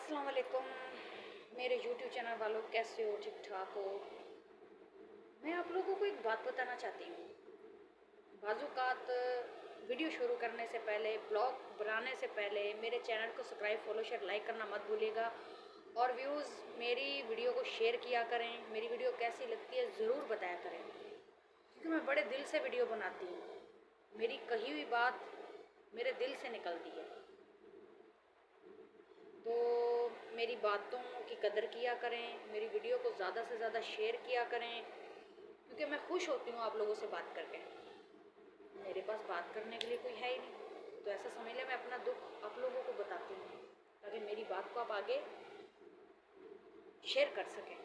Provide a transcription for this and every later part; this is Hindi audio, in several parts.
अस्सलाम वालेकुम मेरे YouTube चैनल वालों, कैसे हो? ठीक ठाक हो? मैं आप लोगों को एक बात बताना चाहती हूँ। बाज़ात वीडियो शुरू करने से पहले, ब्लॉग बनाने से पहले मेरे चैनल को सब्सक्राइब, फॉलो, शेयर, लाइक करना मत भूलिएगा। और व्यूज़ मेरी वीडियो को शेयर किया करें। मेरी वीडियो कैसी लगती है ज़रूर बताया करें, क्योंकि मैं बड़े दिल से वीडियो बनाती हूँ। मेरी कही हुई बात मेरे दिल से निकलती है। तो मेरी बातों की कदर किया करें, मेरी वीडियो को ज़्यादा से ज़्यादा शेयर किया करें, क्योंकि मैं खुश होती हूँ आप लोगों से बात करके। मेरे पास बात करने के लिए कोई है ही नहीं, तो ऐसा समझ लें मैं अपना दुख आप लोगों को बताती हूँ, ताकि मेरी बात को आप आगे शेयर कर सकें।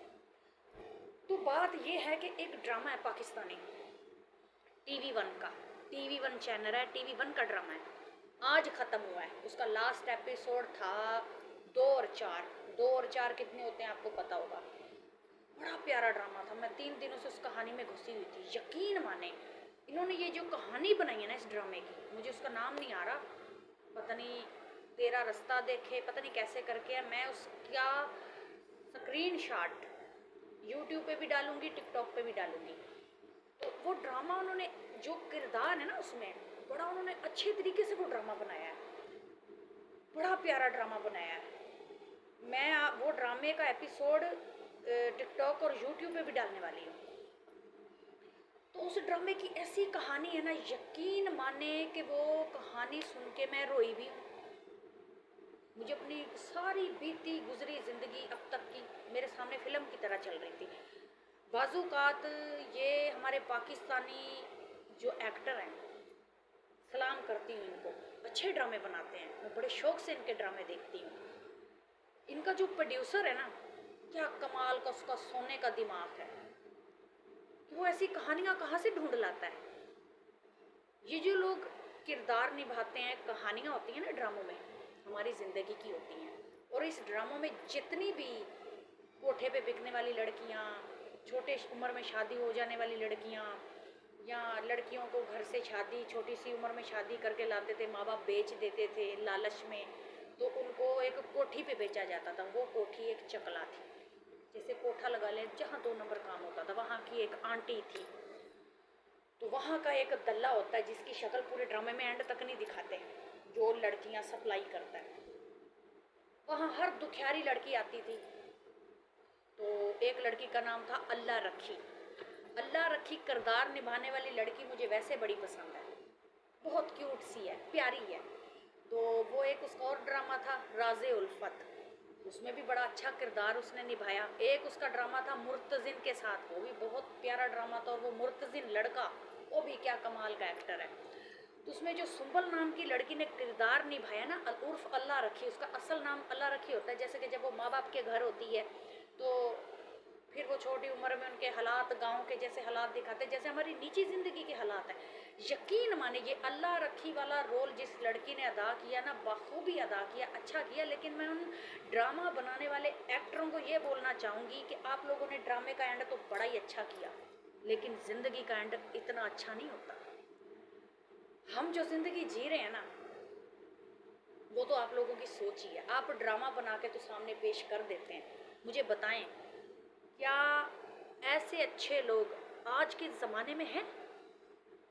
तो बात ये है कि एक ड्रामा है पाकिस्तानी, TV1 का, TV1 चैनल है, TV1 का ड्रामा है, आज ख़त्म हुआ है। उसका लास्ट एपिसोड था 2 और 4। 2 और 4 कितने होते हैं आपको पता होगा। बड़ा प्यारा ड्रामा था। मैं 3 दिनों से उस कहानी में घुसी हुई थी। यकीन माने, इन्होंने ये जो कहानी बनाई है ना इस ड्रामे की, मुझे उसका नाम नहीं आ रहा, पता नहीं तेरा रास्ता देखे, पता नहीं कैसे करके है। मैं उसका स्क्रीनशॉट यूट्यूब पे भी डालूंगी, टिकटॉक पे भी डालूंगी। तो वो ड्रामा उन्होंने, जो किरदार है ना उसमें, बड़ा उन्होंने अच्छे तरीके से वो ड्रामा बनाया है। बड़ा प्यारा ड्रामा बनाया है। मैं वो ड्रामे का एपिसोड टिकटॉक और यूट्यूब पे भी डालने वाली हूँ। तो उस ड्रामे की ऐसी कहानी है ना, यकीन माने कि वो कहानी सुन के मैं रोई भी हूँ। मुझे अपनी सारी बीती गुजरी ज़िंदगी अब तक की मेरे सामने फ़िल्म की तरह चल रही थी। बाज़ात ये हमारे पाकिस्तानी जो एक्टर हैं, सलाम करती हूँ इनको, अच्छे ड्रामे बनाते हैं। मैं बड़े शौक़ से इनके ड्रामे देखती हूँ। इनका जो प्रोड्यूसर है ना, क्या कमाल का उसका सोने का दिमाग है कि वो ऐसी कहानियाँ कहाँ से ढूंढ लाता है। ये जो लोग किरदार निभाते हैं, कहानियाँ होती हैं ना ड्रामों में, हमारी ज़िंदगी की होती हैं। और इस ड्रामों में जितनी भी कोठे पे बिकने वाली लड़कियाँ, छोटे उम्र में शादी हो जाने वाली लड़कियाँ, या लड़कियों को घर से शादी, छोटी सी उम्र में शादी करके लाते थे, माँ बाप बेच देते थे लालच में, तो उनको एक कोठी पे बेचा जाता था। वो कोठी एक चकला थी, जैसे कोठा लगा लें जहाँ 2 नंबर काम होता था, वहाँ की एक आंटी थी। तो वहाँ का एक दल्ला होता है जिसकी शक्ल पूरे ड्रामे में एंड तक नहीं दिखाते, जो लड़कियाँ सप्लाई करता है। वहाँ हर दुखियारी लड़की आती थी। तो एक लड़की का नाम था अल्लाह रखी। अल्लाह रखी किरदार निभाने वाली लड़की मुझे वैसे बड़ी पसंद है, बहुत क्यूट सी है, प्यारी है। तो वो एक उसका और ड्रामा था राज़े उल्फत, उसमें भी बड़ा अच्छा किरदार उसने निभाया। एक उसका ड्रामा था मुर्तज़िन के साथ, वो भी बहुत प्यारा ड्रामा था। और वो मुर्तज़िन लड़का, वो भी क्या कमाल का एक्टर है। तो उसमें जो सुंबल नाम की लड़की ने किरदार निभाया ना, उर्फ अल्लाह रखी, उसका असल नाम अल्लाह रखी होता है। जैसे कि जब वो माँ बाप के घर होती है, तो फिर वो छोटी उम्र में उनके हालात गांव के जैसे हालात दिखाते हैं, जैसे हमारी निजी ज़िंदगी के हालात हैं। यकीन माने ये अल्लाह रखी वाला रोल जिस लड़की ने अदा किया ना, बखूबी अदा किया, अच्छा किया। लेकिन मैं उन ड्रामा बनाने वाले एक्टरों को ये बोलना चाहूँगी कि आप लोगों ने ड्रामे का एंड तो बड़ा ही अच्छा किया, लेकिन ज़िंदगी का एंड इतना अच्छा नहीं होता। हम जो ज़िंदगी जी रहे हैं ना, वो तो आप लोगों की सोच ही है। आप ड्रामा बना के तो सामने पेश कर देते हैं। मुझे बताएं, क्या ऐसे अच्छे लोग आज के ज़माने में हैं?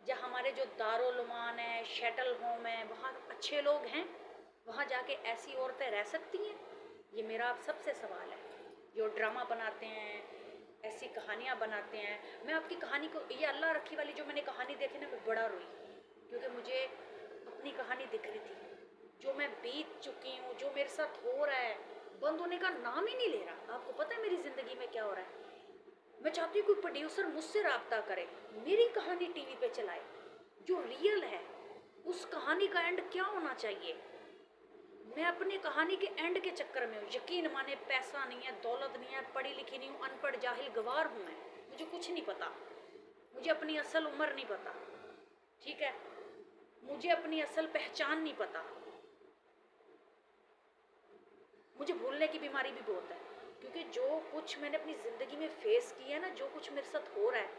जहाँ हमारे जो दारुल उमान है, शटल होम है, वहाँ अच्छे लोग हैं? वहाँ जाके ऐसी औरतें रह सकती हैं? ये मेरा आप सबसे सवाल है। जो ड्रामा बनाते हैं, ऐसी कहानियाँ बनाते हैं। मैं आपकी कहानी को, ये अल्लाह रखी वाली जो मैंने कहानी देखी ना, मैं बड़ा रोई, क्योंकि मुझे अपनी कहानी दिख रही थी, जो मैं बीत चुकी हूँ, जो मेरे साथ हो रहा है, बंद होने का नाम ही नहीं ले रहा। आपको पता है मेरी ज़िंदगी में क्या हो रहा है? मैं चाहती हूँ कोई प्रोड्यूसर मुझसे रब्ता करे, मेरी कहानी टीवी पे चलाए, जो रियल है। उस कहानी का एंड क्या होना चाहिए? मैं अपनी कहानी के एंड के चक्कर में हूँ। यकीन माने, पैसा नहीं है, दौलत नहीं है, पढ़ी लिखी नहीं हूँ, अनपढ़ जाहिल गवार हूँ मैं, मुझे कुछ नहीं पता, मुझे अपनी असल उम्र नहीं पता, ठीक है, मुझे अपनी असल पहचान नहीं पता, मुझे भूलने की बीमारी भी बहुत है। क्योंकि जो कुछ मैंने अपनी ज़िंदगी में फेस किया है ना, जो कुछ मेरे साथ हो रहा है,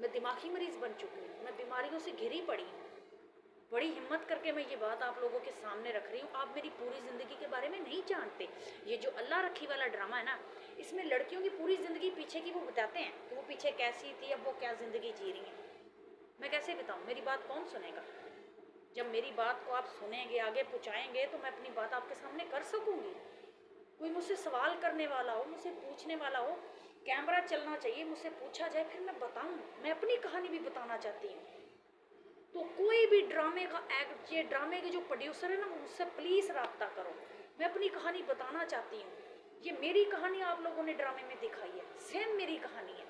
मैं दिमागी मरीज़ बन चुकी हूँ, मैं बीमारियों से घिरी पड़ी हूँ। बड़ी हिम्मत करके मैं ये बात आप लोगों के सामने रख रही हूँ। आप मेरी पूरी ज़िंदगी के बारे में नहीं जानते। ये जो अल्लाह रखी वाला ड्रामा है ना, इसमें लड़कियों की पूरी ज़िंदगी पीछे की वो बताते हैं कि वो पीछे कैसी थी, अब वो क्या ज़िंदगी जी रही हैं। मैं कैसे बताऊँ? मेरी बात कौन सुनेगा? जब मेरी बात को आप सुनेंगे, आगे पहुँचाएंगे, तो मैं अपनी बात आपके सामने कर सकूँगी। कोई मुझसे सवाल करने वाला हो, मुझसे पूछने वाला हो, कैमरा चलना चाहिए, मुझसे पूछा जाए, फिर मैं बताऊँ। मैं अपनी कहानी भी बताना चाहती हूँ। तो कोई भी ड्रामे का एक्ट, ये ड्रामे के जो प्रोड्यूसर है ना, मुझसे प्लीज़ रब्ता करो। मैं अपनी कहानी बताना चाहती हूँ। ये मेरी कहानी आप लोगों ने ड्रामे में दिखाई है, सेम मेरी कहानी है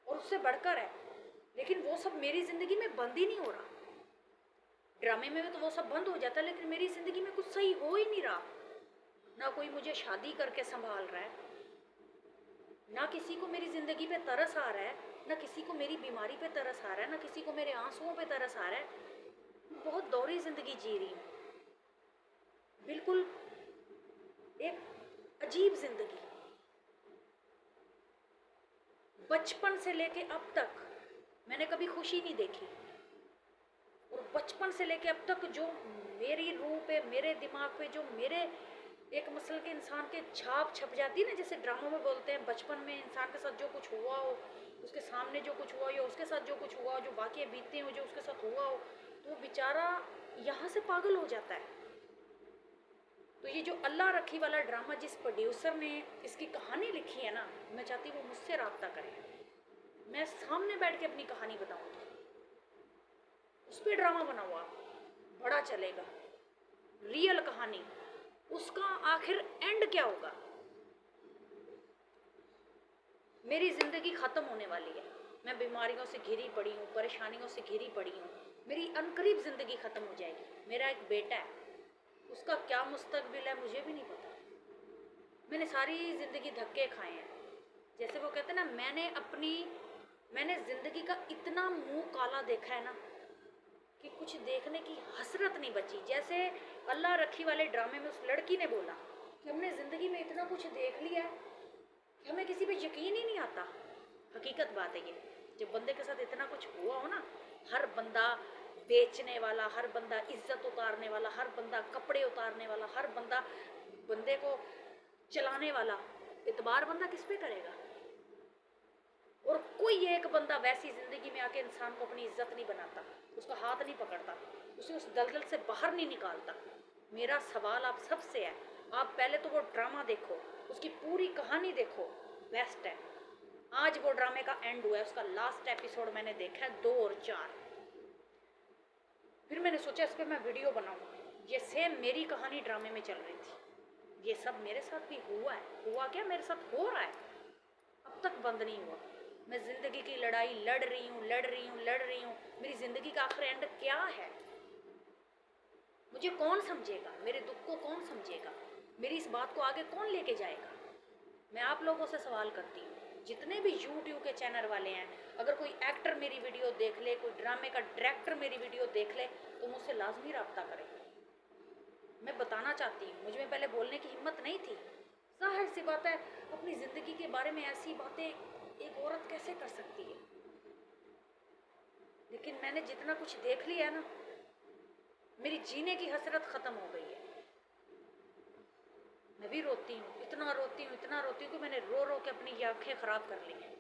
और उससे बढ़कर है। लेकिन वो सब मेरी ज़िंदगी में बंद ही नहीं हो रहा। ड्रामे में तो वो सब बंद हो जाता है, लेकिन मेरी ज़िंदगी में कुछ सही हो ही नहीं रहा। ना कोई मुझे शादी करके संभाल रहा है, ना किसी को मेरी ज़िंदगी पे तरस आ रहा है, ना किसी को मेरी बीमारी पे तरस आ रहा है, ना किसी को मेरे आंसुओं पे तरस आ रहा है। बहुत दोहरी ज़िंदगी जी रही हूँ, बिल्कुल एक अजीब ज़िंदगी। बचपन से लेके अब तक मैंने कभी खुशी नहीं देखी, और बचपन से लेके अब तक जो मेरी रूह पे, मेरे दिमाग पे, जो मेरे एक मसल के इंसान के छाप छप जाती है ना, जैसे ड्रामों में बोलते हैं बचपन में इंसान के साथ जो कुछ हुआ हो, उसके सामने जो कुछ हुआ हो, या उसके साथ जो कुछ हुआ हो, जो वाक़ये बीते हो, जो उसके साथ हुआ हो, तो वो बेचारा यहाँ से पागल हो जाता है। तो ये जो अल्लाह रखी वाला ड्रामा, जिस प्रोड्यूसर ने इसकी कहानी लिखी है ना, मैं चाहती हूँ वो मुझसे रब्ता करें, मैं सामने बैठ के अपनी कहानी बताऊँगी। उस पर ड्रामा बना हुआ बड़ा चलेगा, रियल कहानी, उसका आखिर एंड क्या होगा। मेरी ज़िंदगी ख़त्म होने वाली है, मैं बीमारियों से घिरी पड़ी हूँ, परेशानियों से घिरी पड़ी हूँ, मेरी अनकरीब ज़िंदगी ख़त्म हो जाएगी। मेरा एक बेटा है, उसका क्या मुस्तकबिल है मुझे भी नहीं पता। मैंने सारी ज़िंदगी धक्के खाए हैं। जैसे वो कहते हैं ना, मैंने ज़िंदगी का इतना मुंह काला देखा है ना कि कुछ देखने की हसरत नहीं बची। जैसे अल्लाह रखी वाले ड्रामे में उस लड़की ने बोला कि हमने ज़िंदगी में इतना कुछ देख लिया है कि हमें किसी पे यकीन ही नहीं आता। हकीकत बात है ये, जब बंदे के साथ इतना कुछ हुआ हो ना, हर बंदा बेचने वाला, हर बंदा इज्जत उतारने वाला, हर बंदा कपड़े उतारने वाला, हर बंदा बंदे को चलाने वाला, इतबार बंदा किस पे करेगा? और कोई एक बंदा वैसी ज़िंदगी में आके इंसान को अपनी इज्जत नहीं बनाता, उसका हाथ नहीं पकड़ता, उसे उस दलदल से बाहर नहीं निकालता। मेरा सवाल आप सबसे है, आप पहले तो वो ड्रामा देखो, उसकी पूरी कहानी देखो, बेस्ट है। आज वो ड्रामे का एंड हुआ है, उसका लास्ट एपिसोड मैंने देखा है 2 और 4। फिर मैंने सोचा इस पर मैं वीडियो बनाऊँ। ये सेम मेरी कहानी ड्रामे में चल रही थी, ये सब मेरे साथ भी हुआ है। हुआ क्या, मेरे साथ हो रहा है, अब तक बंद नहीं हुआ। मैं ज़िंदगी की लड़ाई लड़ रही हूँ, लड़ रही हूँ, लड़ रही हूँ। मेरी ज़िंदगी का आखिर एंड क्या है? मुझे कौन समझेगा? मेरे दुख को कौन समझेगा? मेरी इस बात को आगे कौन लेके जाएगा? मैं आप लोगों से सवाल करती हूँ, जितने भी यूट्यूब के चैनल वाले हैं, अगर कोई एक्टर मेरी वीडियो देख ले, कोई ड्रामे का डायरेक्टर मेरी वीडियो देख ले, तो मुझसे लाजमी रब्ता करे। मैं बताना चाहती हूँ, मुझ में पहले बोलने की हिम्मत नहीं थी। जाहिर सी बात है, अपनी ज़िंदगी के बारे में ऐसी बातें एक औरत कैसे कर सकती है? लेकिन मैंने जितना कुछ देख लिया है ना, मेरी जीने की हसरत ख़त्म हो गई है। मैं भी रोती हूँ, इतना रोती हूँ, इतना रोती हूँ कि मैंने रो रो के अपनी आँखें ख़राब कर ली हैं।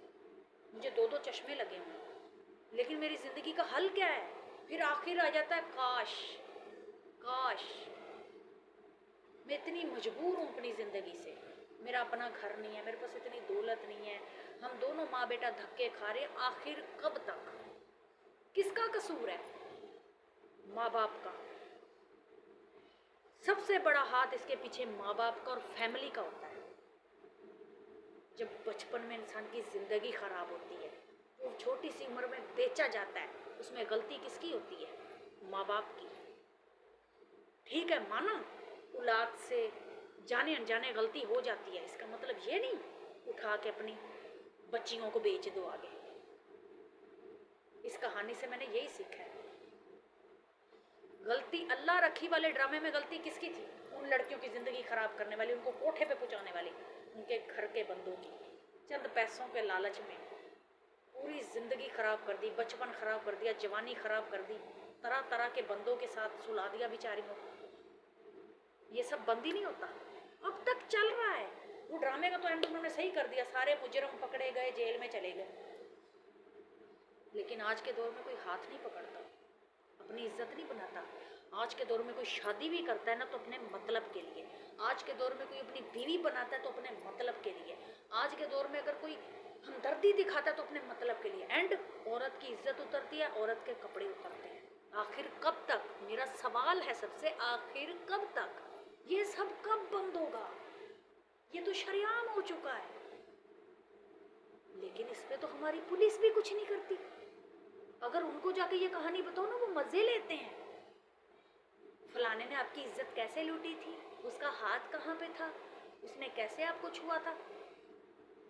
मुझे 2-2 चश्मे लगे हुए हैं। लेकिन मेरी ज़िंदगी का हल क्या है? फिर आखिर आ जाता है काश, काश। मैं इतनी मजबूर हूँ अपनी ज़िंदगी से। मेरा अपना घर नहीं है, मेरे पास इतनी दौलत नहीं है, हम दोनों माँ बेटा धक्के खा रहे हैं। आखिर कब तक? किसका कसूर है? माँ बाप का। सबसे बड़ा हाथ इसके पीछे माँ बाप का और फैमिली का होता है। जब बचपन में इंसान की ज़िंदगी ख़राब होती है, वो छोटी सी उम्र में बेचा जाता है, उसमें गलती किसकी होती है? माँ बाप की। ठीक है, माना औलाद से जाने अनजाने गलती हो जाती है, इसका मतलब ये नहीं उठा के अपनी बच्चियों को बेच दो आगे। इस कहानी से मैंने यही सीखा है। गलती अल्लाह रखी वाले ड्रामे में गलती किसकी थी? उन लड़कियों की ज़िंदगी ख़राब करने वाली, उनको कोठे पे पहुंचाने वाली, उनके घर के बंदों की। चंद पैसों के लालच में पूरी ज़िंदगी ख़राब कर दी, बचपन ख़राब कर दिया, जवानी ख़राब कर दी। तरह तरह के बंदों के साथ सुला दिया बेचारियों को। ये सब बंद ही नहीं होता, अब तक चल रहा है। वो ड्रामे का तो एंड उन्होंने सही कर दिया, सारे मुजरम पकड़े गए, जेल में चले गए। लेकिन आज के दौर में कोई हाथ नहीं पकड़ता, अपनी इज्जत नहीं बनाता। आज के दौर में कोई शादी भी करता है ना तो अपने मतलब के लिए। आज के दौर में कोई अपनी बीवी बनाता है तो अपने मतलब के लिए। आज के दौर में अगर कोई हमदर्दी दिखाता है तो अपने मतलब के लिए। एंड औरत की इज्जत उतरती है, औरत के कपड़े उतरते हैं। आखिर कब तक, मेरा सवाल है सबसे, आखिर कब तक? ये सब कब बंद होगा? ये तो शरेआम हो चुका है। लेकिन इस पे तो हमारी पुलिस भी कुछ नहीं करती। अगर उनको जाके ये कहानी बताओ ना, वो मजे लेते हैं। फलाने ने आपकी इज्जत कैसे लूटी थी, उसका हाथ कहाँ पे था, उसने कैसे आपको छुआ था।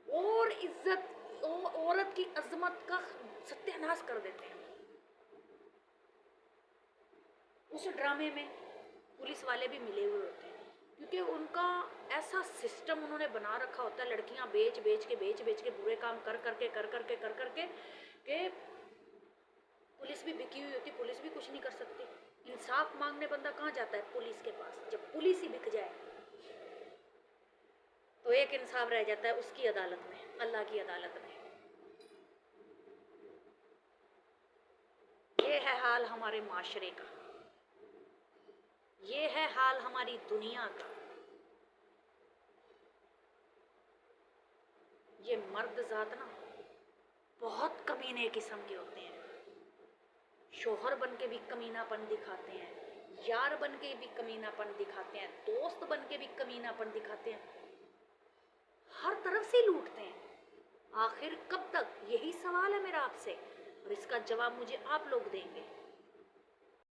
और इज्जत, औरत की अजमत का सत्यानाश कर देते हैं। उस ड्रामे में पुलिस वाले भी मिले हुए होते हैं, क्योंकि उनका ऐसा सिस्टम उन्होंने बना रखा होता है। लड़कियां बेच बेच के बुरे काम कर करके के पुलिस भी बिकी हुई होती, पुलिस भी कुछ नहीं कर सकती। इंसाफ मांगने बंदा कहाँ जाता है? पुलिस के पास। जब पुलिस ही बिक जाए तो एक इंसाफ रह जाता है उसकी अदालत में, अल्लाह की अदालत में। ये है हाल हमारे माशरे का, ये है हाल हमारी दुनिया का। ये मर्द जात ना बहुत कमीने किस्म के होते हैं। शोहर बन के भी कमीनापन दिखाते हैं, यार बन के भी कमीनापन दिखाते हैं, दोस्त बन के भी कमीनापन दिखाते हैं, हर तरफ से लूटते हैं। आखिर कब तक? यही सवाल है मेरा आपसे, और इसका जवाब मुझे आप लोग देंगे।